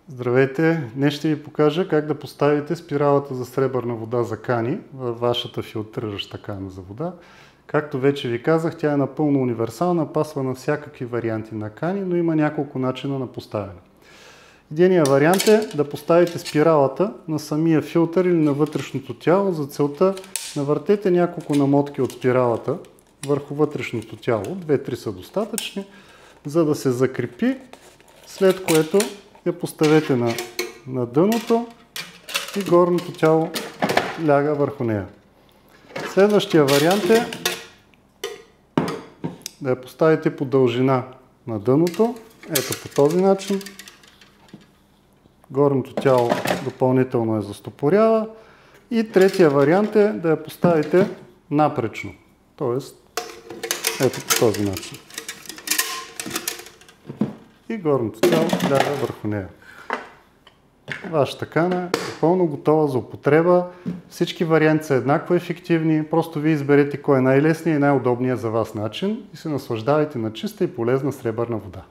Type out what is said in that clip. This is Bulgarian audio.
Здравейте! Днес ще ви покажа как да поставите спиралата за сребърна вода за кани във вашата филтрираща кана за вода. Както вече ви казах, тя е напълно универсална, пасва на всякакви варианти на кани, но има няколко начина на поставяне. Единият вариант е да поставите спиралата на самия филтър или на вътрешното тяло. За целта навъртете няколко намотки от спиралата върху вътрешното тяло. 2-3 са достатъчни, за да се закрепи, след което я поставете на дъното и горното тяло ляга върху нея. Следващия вариант е да я поставите по дължина на дъното, ето по този начин. Горното тяло допълнително я застопорява. И третия вариант е да я поставите напречно, т.е. ето по този начин. И горното тяло ляга върху нея. Вашата кана е пълно готова за употреба. Всички варианти са еднакво ефективни. Просто вие изберете кой е най-лесният и най-удобният за вас начин и се наслаждавайте на чиста и полезна сребърна вода.